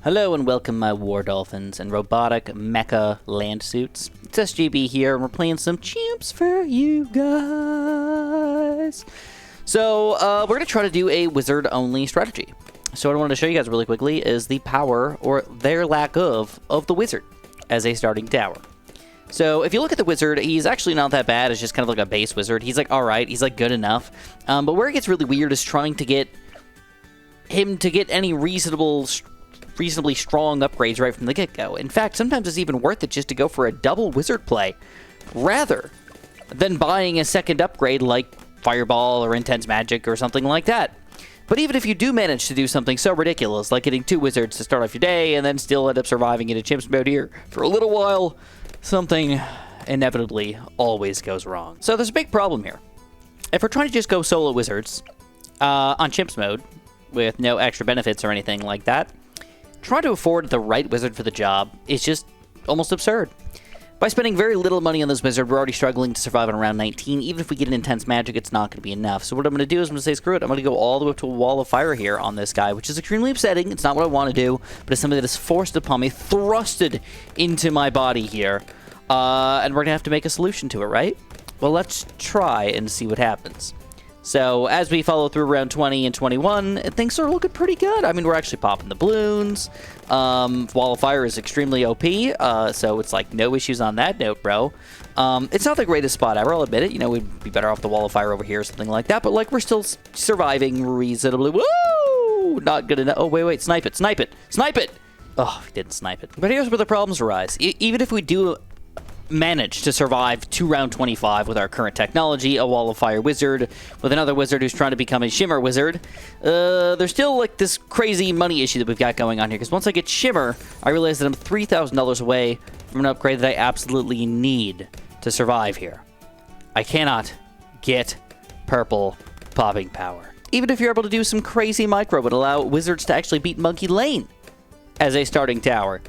Hello and welcome, my war dolphins and robotic mecha land suits. It's SGB here, and we're playing some Chimps for you guys. So, we're going to try to do a wizard-only strategy. So what I wanted to show you guys really quickly is the power, or their lack of the wizard as a starting tower. So, if you look at the wizard, he's actually not that bad. It's just kind of like a base wizard. He's like, alright, he's like good enough. But where it gets really weird is trying to get him to get any reasonably strong upgrades right from the get-go. In fact, sometimes it's even worth it just to go for a double wizard play rather than buying a second upgrade like Fireball or Intense Magic or something like that. But even if you do manage to do something so ridiculous like getting 2 wizards to start off your day and then still end up surviving in a Chimps mode here for a little while, something inevitably always goes wrong. So there's a big problem here. If we're trying to just go solo wizards on Chimps mode with no extra benefits or anything like that, trying to afford the right wizard for the job is just almost absurd. By spending very little money on this wizard, we're already struggling to survive on around 19. Even if we get an Intense Magic, it's not going to be enough. So what I'm going to do is I'm going to say, screw it. I'm going to go all the way up to a wall of fire here on this guy, which is extremely upsetting. It's not what I want to do, but it's something that is forced upon me, thrusted into my body here. And we're going to have to make a solution to it, right? Well, let's try and see what happens. So, as we follow through round 20 and 21, things are looking pretty good. I mean, we're actually popping the Bloons. Wall of Fire is extremely OP, so it's like no issues on that note, bro. It's not the greatest spot ever, I'll admit it. You know, we'd be better off the Wall of Fire over here or something like that, but like we're still surviving reasonably. Woo! Not good enough. Oh, wait, snipe it, snipe it, snipe it! Oh, we didn't snipe it. But here's where the problems arise. Even if we do manage to survive to round 25 with our current technology, a Wall of Fire wizard, with another wizard who's trying to become a Shimmer wizard, there's still like this crazy money issue that we've got going on here, because once I get Shimmer, I realize that I'm $3,000 away from an upgrade that I absolutely need to survive here. I cannot get purple popping power. Even if you're able to do some crazy micro and allow wizards to actually beat Monkey Lane as a starting tower,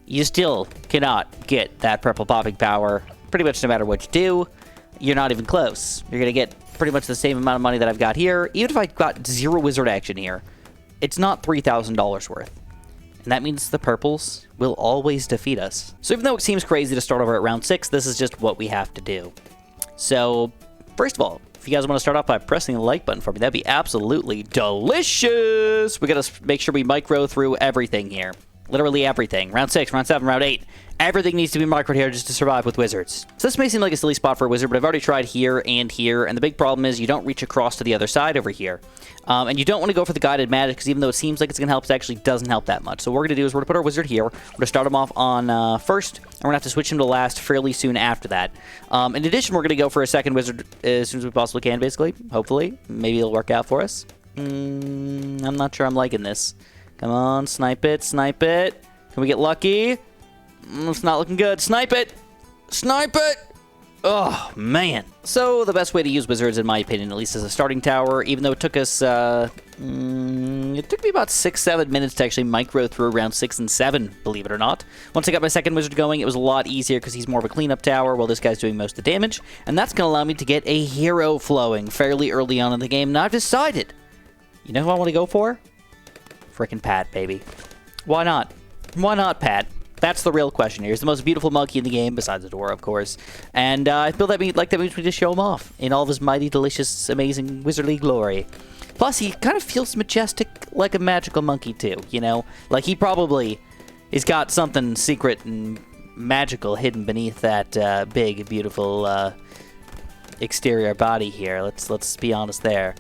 you still cannot get that purple popping power. Pretty much no matter what you do, you're not even close. You're going to get pretty much the same amount of money that I've got here. Even if I got 0 wizard action here, it's not $3,000 worth. And that means the purples will always defeat us. So even though it seems crazy to start over at round 6, this is just what we have to do. So, first of all, if you guys want to start off by pressing the like button for me, that'd be absolutely delicious. We got to make sure we micro through everything here. Literally everything. Round 6, round 7, round 8. Everything needs to be microed here just to survive with wizards. So this may seem like a silly spot for a wizard, but I've already tried here, and the big problem is you don't reach across to the other side over here. And you don't want to go for the guided magic, because even though it seems like it's going to help, it actually doesn't help that much. So what we're going to do is we're going to put our wizard here. We're going to start him off on first, and we're going to have to switch him to last fairly soon after that. In addition, we're going to go for a second wizard as soon as we possibly can, basically. Hopefully. Maybe it'll work out for us. I'm not sure I'm liking this. Come on, snipe it, snipe it. Can we get lucky? It's not looking good. Snipe it! Snipe it! Oh, man. So, the best way to use wizards, in my opinion, at least as a starting tower, even though it took us, it took me about 6-7 minutes to actually micro through around 6 and 7, believe it or not. Once I got my second wizard going, it was a lot easier because he's more of a cleanup tower while this guy's doing most of the damage, and that's going to allow me to get a hero flowing fairly early on in the game, and I've decided, you know who I want to go for? Frickin' Pat, baby. Why not? Why not, Pat? That's the real question here. He's the most beautiful monkey in the game, besides Adora, of course. And I feel that means we just show him off in all of his mighty, delicious, amazing wizardly glory. Plus, he kind of feels majestic like a magical monkey, too, you know? Like, he probably has got something secret and magical hidden beneath that big, beautiful exterior body here. Let's be honest there.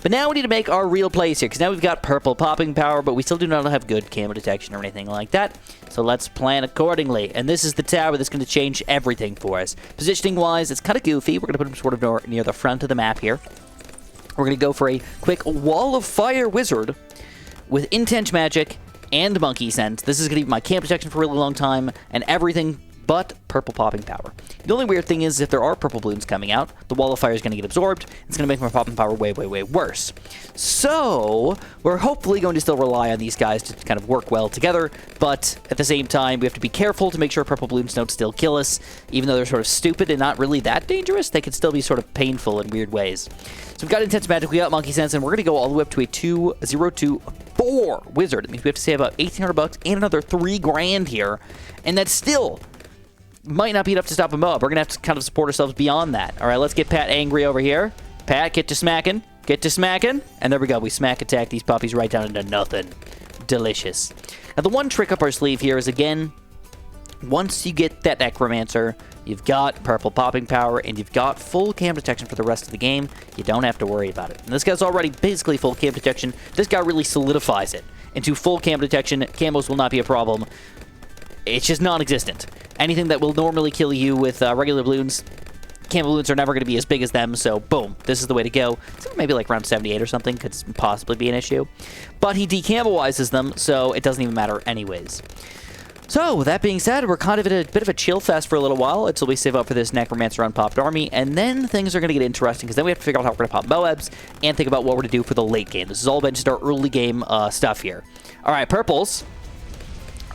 But now we need to make our real plays here, because now we've got purple popping power, but we still do not have good camo detection or anything like that. So let's plan accordingly. And this is the tower that's going to change everything for us. Positioning-wise, it's kind of goofy. We're going to put him sort of near the front of the map here. We're going to go for a quick Wall of Fire wizard with Intense Magic and Monkey Sense. This is going to be my camp protection for a really long time, and everything but purple popping power. The only weird thing is if there are purple balloons coming out, the wall of fire is going to get absorbed. It's going to make my popping power way, way, way worse. So we're hopefully going to still rely on these guys to kind of work well together, but at the same time, we have to be careful to make sure purple balloons don't still kill us. Even though they're sort of stupid and not really that dangerous, they can still be sort of painful in weird ways. So we've got Intense Magic, we got Monkey Sense, and we're going to go all the way up to a 2,024 Wizard. It means we have to save about 1,800 bucks and another 3 grand here, and that still might not be enough to stop him up. We're going to have to kind of support ourselves beyond that. All right, let's get Pat angry over here. Pat, get to smacking. Get to smacking. And there we go. We smack attack these puppies right down into nothing. Delicious. Now, the one trick up our sleeve here is, again, once you get that Necromancer, you've got purple popping power, and you've got full cam detection for the rest of the game. You don't have to worry about it. And this guy's already basically full cam detection. This guy really solidifies it into full cam detection. Camos will not be a problem. It's just non-existent. Anything that will normally kill you with regular balloons, camo balloons are never going to be as big as them, so boom, this is the way to go. So maybe like around 78 or something could possibly be an issue. But he decamalizes them, so it doesn't even matter anyways. So, with that being said, we're kind of in a bit of a chill fest for a little while until we save up for this Necromancer Unpopped Army, and then things are going to get interesting, because then we have to figure out how we're going to pop Moabs and think about what we're going to do for the late game. This has all been just our early game stuff here. All right, purples.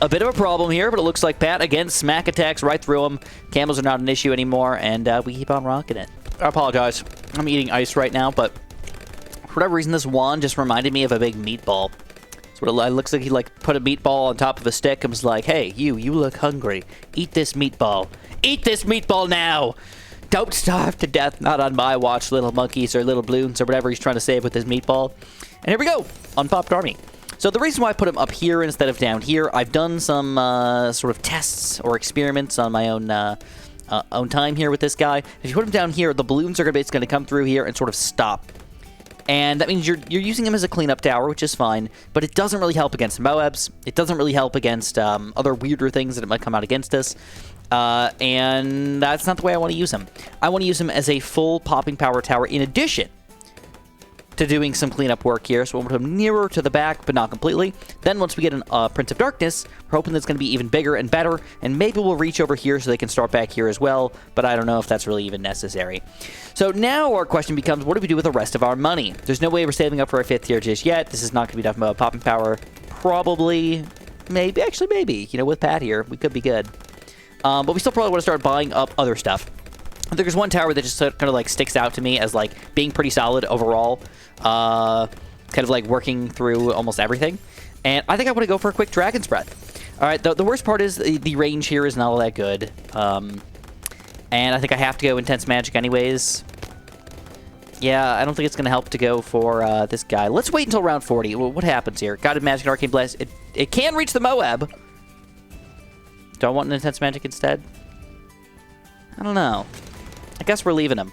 A bit of a problem here, but it looks like Pat, again, smack attacks right through them. Camos are not an issue anymore, and we keep on rocking it. I apologize. I'm eating ice right now, but for whatever reason, this wand just reminded me of a big meatball. That's what it looks like. He put a meatball on top of a stick and was like, hey, you look hungry. Eat this meatball. Eat this meatball now! Don't starve to death, not on my watch, little monkeys or little balloons or whatever he's trying to save with his meatball. And here we go, Unpopped Army. So the reason why I put him up here instead of down here, I've done some sort of tests or experiments on my own time here with this guy. If you put him down here, the balloons are basically going to come through here and sort of stop. And that means you're using him as a cleanup tower, which is fine, but it doesn't really help against Moabs. It doesn't really help against other weirder things that might come out against us. And that's not the way I want to use him. I want to use him as a full popping power tower in addition to doing some cleanup work here, so we'll put him nearer to the back, but not completely. Then once we get a Prince of Darkness, we're hoping that's going to be even bigger and better, and maybe we'll reach over here so they can start back here as well, but I don't know if that's really even necessary. So now our question becomes, what do we do with the rest of our money? There's no way we're saving up for our 5th tier just yet. This is not going to be enough popping power. Probably, maybe, actually maybe, you know, with Pat here, we could be good. But we still probably want to start buying up other stuff. I think there's one tower that just kind of like sticks out to me as like being pretty solid overall, kind of like working through almost everything. And I think I want to go for a quick Dragon's Breath. All right, the worst part is the range here is not all that good. And I think I have to go Intense Magic anyways. Yeah, I don't think it's going to help to go for this guy. Let's wait until round 40. Well, what happens here? Guided Magic and Arcane Blast. It can reach the Moab. Do I want an Intense Magic instead? I don't know. I guess we're leaving him.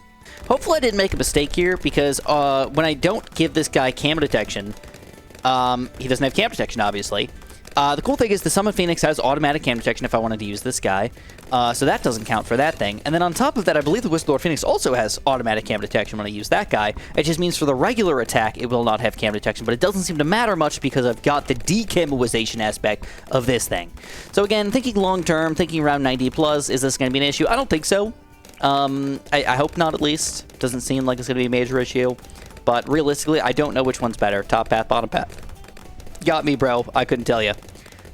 Hopefully I didn't make a mistake here, because when I don't give this guy cam detection, he doesn't have cam detection, obviously. The cool thing is the Summon Phoenix has automatic cam detection if I wanted to use this guy, so that doesn't count for that thing. And then on top of that, I believe the Whistlelord Phoenix also has automatic cam detection when I use that guy. It just means for the regular attack, it will not have cam detection, but it doesn't seem to matter much because I've got the decamalization aspect of this thing. So again, thinking long-term, thinking around 90 plus, is this going to be an issue? I don't think so. I hope not, at least. Doesn't seem like it's going to be a major issue. But realistically, I don't know which one's better. Top path, bottom path. Got me, bro. I couldn't tell you.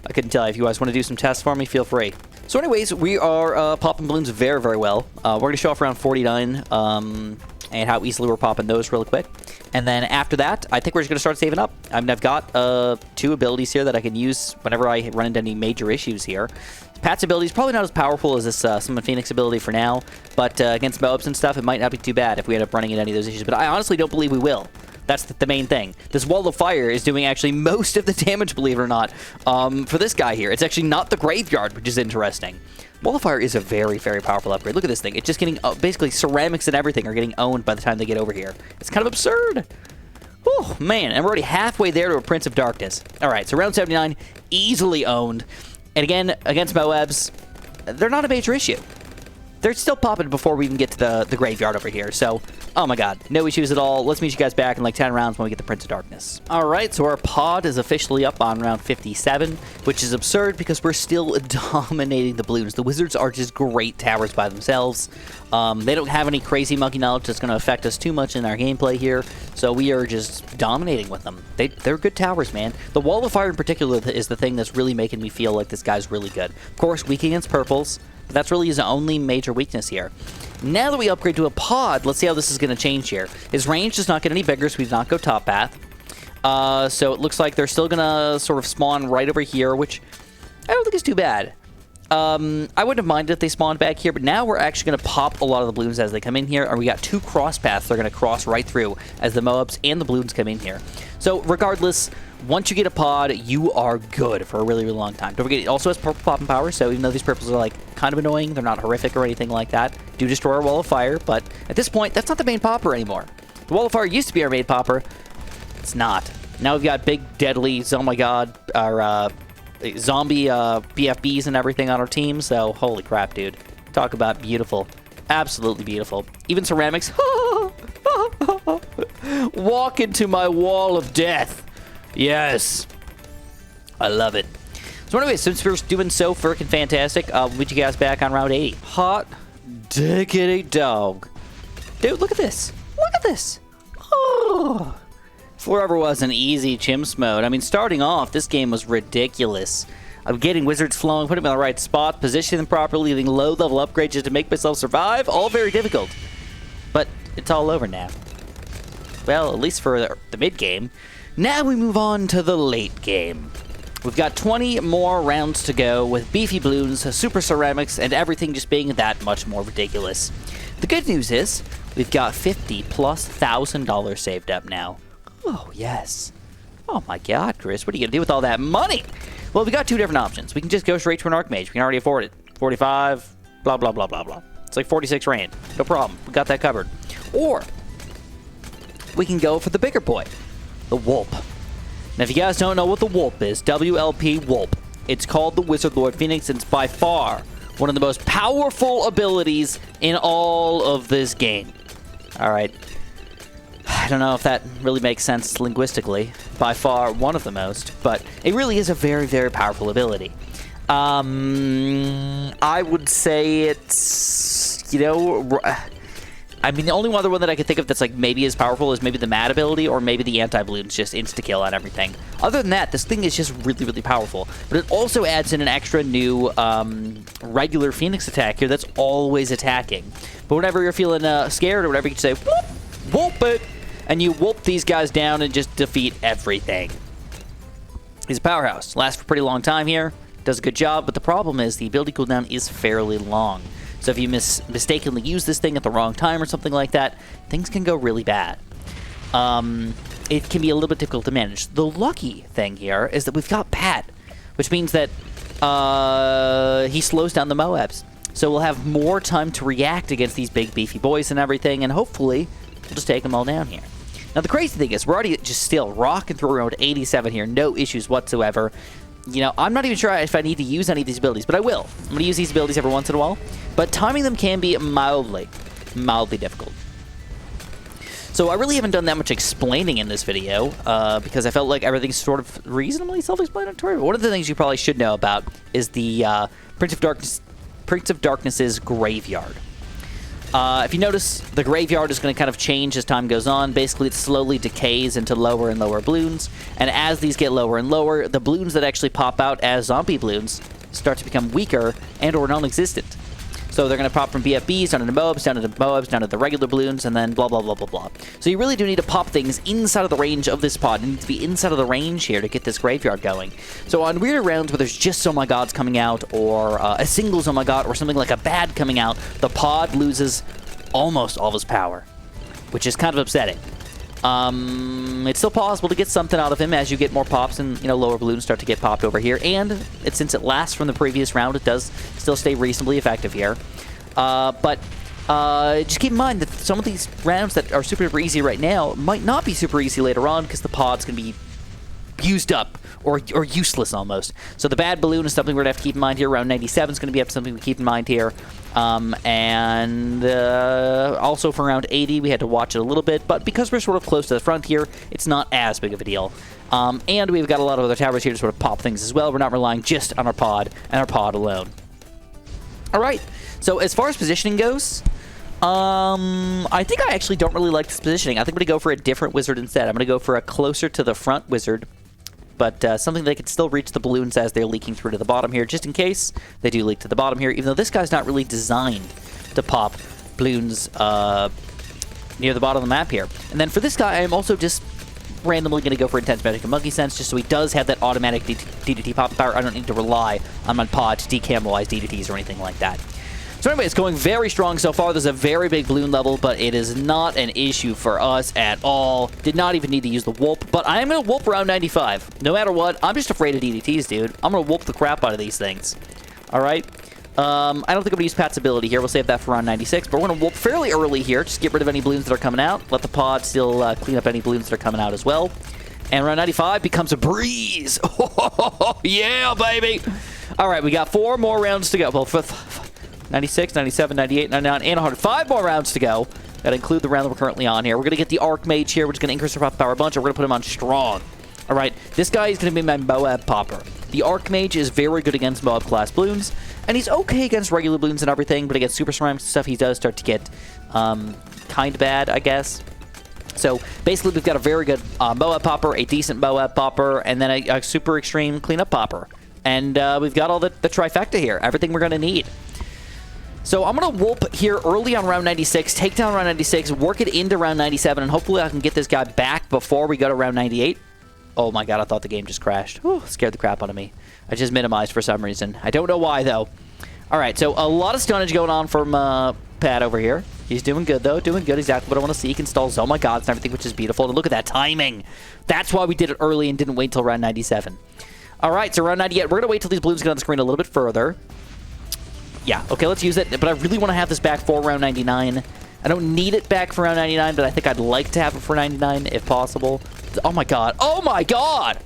I couldn't tell you. If you guys want to do some tests for me, feel free. So anyways, we are popping balloons very, very well. We're going to show off around 49 and how easily we're popping those real quick. And then after that, I think we're just going to start saving up. I mean, I've got 2 abilities here that I can use whenever I run into any major issues here. Pat's ability is probably not as powerful as this Summon Phoenix ability for now, but against Moabs and stuff, it might not be too bad if we end up running into any of those issues. But I honestly don't believe we will. That's the main thing. This Wall of Fire is doing actually most of the damage, believe it or not, for this guy here. It's actually not the Graveyard, which is interesting. Wall of Fire is a very, very powerful upgrade. Look at this thing. It's just getting, basically, ceramics and everything are getting owned by the time they get over here. It's kind of absurd. Oh, man. And we're already halfway there to a Prince of Darkness. All right, so round 79, easily owned. And again, against Moabs, they're not a major issue. they're still popping before we even get to the graveyard over here. So, oh my god, no issues at all. Let's meet you guys back in like 10 rounds when we get the Prince of Darkness. All right, so our pod is officially up on round 57, which is absurd because we're still dominating the Bloons. The Wizards are just great towers by themselves. They don't have any crazy monkey knowledge that's going to affect us too much in our gameplay here, so we are just dominating with them. They're good towers, man. The Wall of Fire in particular is the thing that's really making me feel like this guy's really good. Of course, weak against purples. But that's really his only major weakness here. Now that we upgrade to a pod, let's see how this is going to change here. His range does not get any bigger, so we do not go top path. So it looks like they're still going to sort of spawn right over here, which I don't think is too bad. I wouldn't have minded if they spawned back here, but now we're actually going to pop a lot of the Bloons as they come in here, and we got 2 cross paths they're going to cross right through as the Moabs and the Bloons come in here. So regardless, once you get a pod, you are good for a really, really long time. Don't forget, it also has purple popping power, so even though these purples are like kind of annoying, they're not horrific or anything like that. Do destroy our Wall of Fire, but at this point, that's not the main popper anymore. The Wall of Fire used to be our main popper. It's not. Now we've got big, deadly, oh my god, our zombie BFBs and everything on our team, so holy crap, dude. Talk about beautiful. Absolutely beautiful. Even ceramics. Walk into my wall of death. Yes. I love it. So anyway, since we're doing so freaking fantastic, we'll meet you guys back on round 80. Hot diggity dog. Dude, look at this. Look at this. Oh. Forever was an easy chimps mode. I mean, starting off, this game was ridiculous. I'm getting wizards flowing, putting them in the right spot, positioning them properly, leaving low-level upgrades just to make myself survive. All very difficult. But it's all over now. Well, at least for the mid-game. Now we move on to the late game. We've got 20 more rounds to go with beefy Bloons, super ceramics, and everything just being that much more ridiculous. The good news is we've got $50,000+ saved up now. Oh, yes. Oh my god, Chris, what are you going to do with all that money? Well, we got 2 different options. We can just go straight to an Archmage. We can already afford it. 45, blah, blah, blah, blah, blah. It's like 46 rand. No problem. We got that covered. Or we can go for the bigger boy, the Wulp. Now, if you guys don't know what the Wulp is, WLP Wulp. It's called the Wizard Lord Phoenix, and it's by far one of the most powerful abilities in all of this game. All right. I don't know if that really makes sense linguistically. By far one of the most, but it really is a very, very powerful ability. I would say it's, you know, I mean, the only other one that I could think of that's like maybe as powerful is maybe the Mad ability, or maybe the anti-Bloons, just insta-kill on everything. Other than that, this thing is just really, really powerful. But it also adds in an extra new regular Phoenix attack here that's always attacking. But whenever you're feeling scared or whatever, you can say, whoop, whoop it, and you whoop these guys down and just defeat everything. He's a powerhouse. Lasts for a pretty long time here. Does a good job, but the problem is the ability cooldown is fairly long. So if you mistakenly use this thing at the wrong time or something like that, things can go really bad. It can be a little bit difficult to manage. The lucky thing here is that we've got Pat, which means that he slows down the Moabs. So we'll have more time to react against these big beefy boys and everything, and hopefully we'll just take them all down here. Now the crazy thing is we're already just still rocking through around 87 here, no issues whatsoever. You know, I'm not even sure if I need to use any of these abilities, but I will. I'm going to use these abilities every once in a while, but timing them can be mildly difficult. So I really haven't done that much explaining in this video, because I felt like everything's sort of reasonably self-explanatory. But one of the things you probably should know about is the Prince of Darkness's graveyard. If you notice, the graveyard is going to kind of change as time goes on. Basically, it slowly decays into lower and lower Bloons, and as these get lower and lower, the Bloons that actually pop out as zombie Bloons start to become weaker and or non-existent. So they're going to pop from BFBs down into Moabs, down into Moabs, down to the regular Bloons, and then blah, blah, blah, blah, blah. So you really do need to pop things inside of the range of this pod. It needs to be inside of the range here to get this graveyard going. So on weirder rounds where there's just Oh My Gods coming out, or a singles Oh My God, or something like a bad coming out, the pod loses almost all of his power, which is kind of upsetting. It's still possible to get something out of him as you get more pops and, you know, lower Bloons start to get popped over here. And since it lasts from the previous round, it does still stay reasonably effective here. But just keep in mind that some of these rounds that are super easy right now might not be super easy later on, because the pod's going to be used up or useless almost. So the bad balloon is something we're going to have to keep in mind here. Round 97 is going to be something to keep in mind here. And also for round 80, we had to watch it a little bit. But because we're sort of close to the front here, it's not as big of a deal. And we've got a lot of other towers here to sort of pop things as well. We're not relying just on our pod and our pod alone. All right. So as far as positioning goes, I think I actually don't really like this positioning. I think I'm going to go for a different wizard instead. I'm going to go for a closer to the front wizard, but something that can still reach the balloons as they're leaking through to the bottom here, just in case they do leak to the bottom here, even though this guy's not really designed to pop balloons near the bottom of the map here. And then for this guy, I'm also just randomly going to go for Intense Magic and Monkey Sense, just so he does have that automatic DDT pop power. I don't need to rely on my pod to decamelize DDTs or anything like that. So anyway, it's going very strong so far. There's a very big balloon level, but it is not an issue for us at all. Did not even need to use the Whoop, but I am going to Whoop around 95. No matter what, I'm just afraid of DDTs, dude. I'm going to Whoop the crap out of these things. All right? I don't think I'm going to use Pat's ability here. We'll save that for round 96, but we're going to Whoop fairly early here. Just get rid of any balloons that are coming out. Let the pod still clean up any balloons that are coming out as well. And round 95 becomes a breeze. Oh, yeah, baby. All right, we got 4 more rounds to go. Well, 96, 97, 98, 99, and 100. 5 more rounds to go. That include the round that we're currently on here. We're going to get the Archmage here, which is going to increase our power a bunch, and we're going to put him on strong. All right, this guy is going to be my Moab Popper. The Archmage is very good against Moab class balloons, and he's okay against regular balloons and everything, but against Super Ceramics and stuff, he does start to get kind of bad, I guess. So basically, we've got a very good Moab Popper, a decent Moab Popper, and then a super extreme cleanup Popper. And we've got all the trifecta here, everything we're going to need. So I'm going to Whoop here early on round 96, take down round 96, work it into round 97, and hopefully I can get this guy back before we go to round 98. Oh my god, I thought the game just crashed. Whew, scared the crap out of me. I just minimized for some reason. I don't know why, though. Alright, so a lot of stunnage going on from Pat over here. He's doing good, though. Doing good. Exactly what I want to see. He can stall Oh my gods and everything, which is beautiful. And look at that timing. That's why we did it early and didn't wait until round 97. Alright, so round 98. We're going to wait till these balloons get on the screen a little bit further. Yeah, okay, let's use it. But I really want to have this back for round 99. I don't need it back for round 99, but I think I'd like to have it for 99 if possible. Oh my god. Oh my god!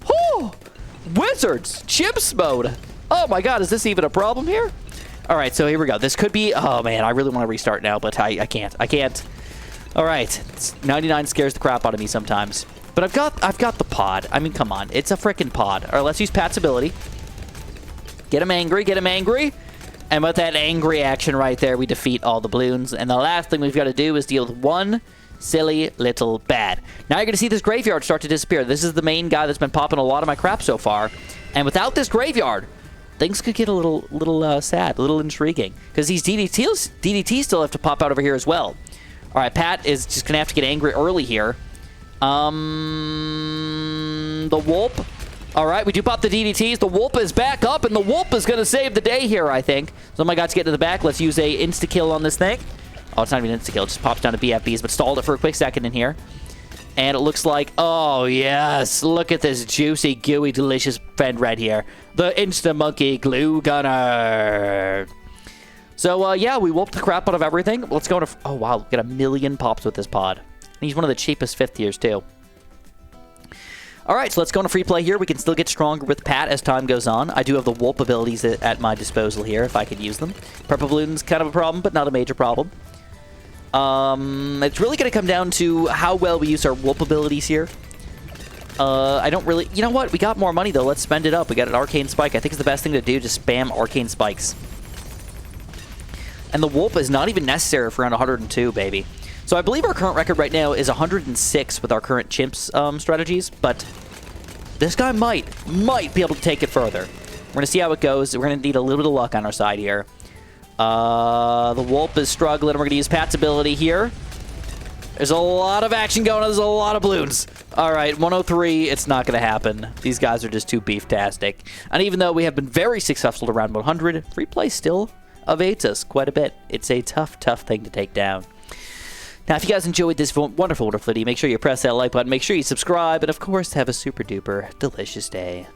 Whew! Wizards! Chimps mode! Oh my god, is this even a problem here? Alright, so here we go. This could be... Oh man, I really want to restart now, but I can't. I can't. Alright. 99 scares the crap out of me sometimes. But I've got the pod. I mean, come on. It's a frickin' pod. Alright, let's use Pat's ability. Get him angry, get him angry. And with that angry action right there, we defeat all the balloons. And the last thing we've got to do is deal with one silly little bad. Now you're going to see this graveyard start to disappear. This is the main guy that's been popping a lot of my crap so far. And without this graveyard, things could get a little sad, a little intriguing. Because these DDTs still have to pop out over here as well. All right, Pat is just going to have to get angry early here. The Whoop. All right, we do pop the DDTs. The Whoop is back up, and the Whoop is going to save the day here, I think. So my god's getting to the back. Let's use a insta-kill on this thing. Oh, it's not even insta-kill. It just pops down to BFBs, but stalled it for a quick second in here. And it looks like, oh, yes. Look at this juicy, gooey, delicious friend right here. The Insta-Monkey Glue Gunner. So, yeah, we whooped the crap out of everything. Let's go into... Oh, wow. Get 1,000,000 pops with this pod. And he's one of the cheapest 5th tiers, too. All right, so let's go into free play here. We can still get stronger with Pat as time goes on. I do have the Whoop abilities at my disposal here if I could use them. Purple Balloon's kind of a problem, but not a major problem. It's really going to come down to how well we use our Whoop abilities here. I don't really... You know what? We got more money, though. Let's spend it up. We got an Arcane Spike. I think it's the best thing to do, just spam Arcane Spikes. And the Whoop is not even necessary for around 102, baby. So I believe our current record right now is 106 with our current Chimps strategies, but this guy might be able to take it further. We're going to see how it goes. We're going to need a little bit of luck on our side here. The Whoop is struggling. We're going to use Pat's ability here. There's a lot of action going on. There's a lot of balloons. All right, 103, it's not going to happen. These guys are just too beef-tastic. And even though we have been very successful around 100, free play still evades us quite a bit. It's a tough thing to take down. Now, if you guys enjoyed this wonderful video, make sure you press that like button, make sure you subscribe, and of course, have a super duper delicious day.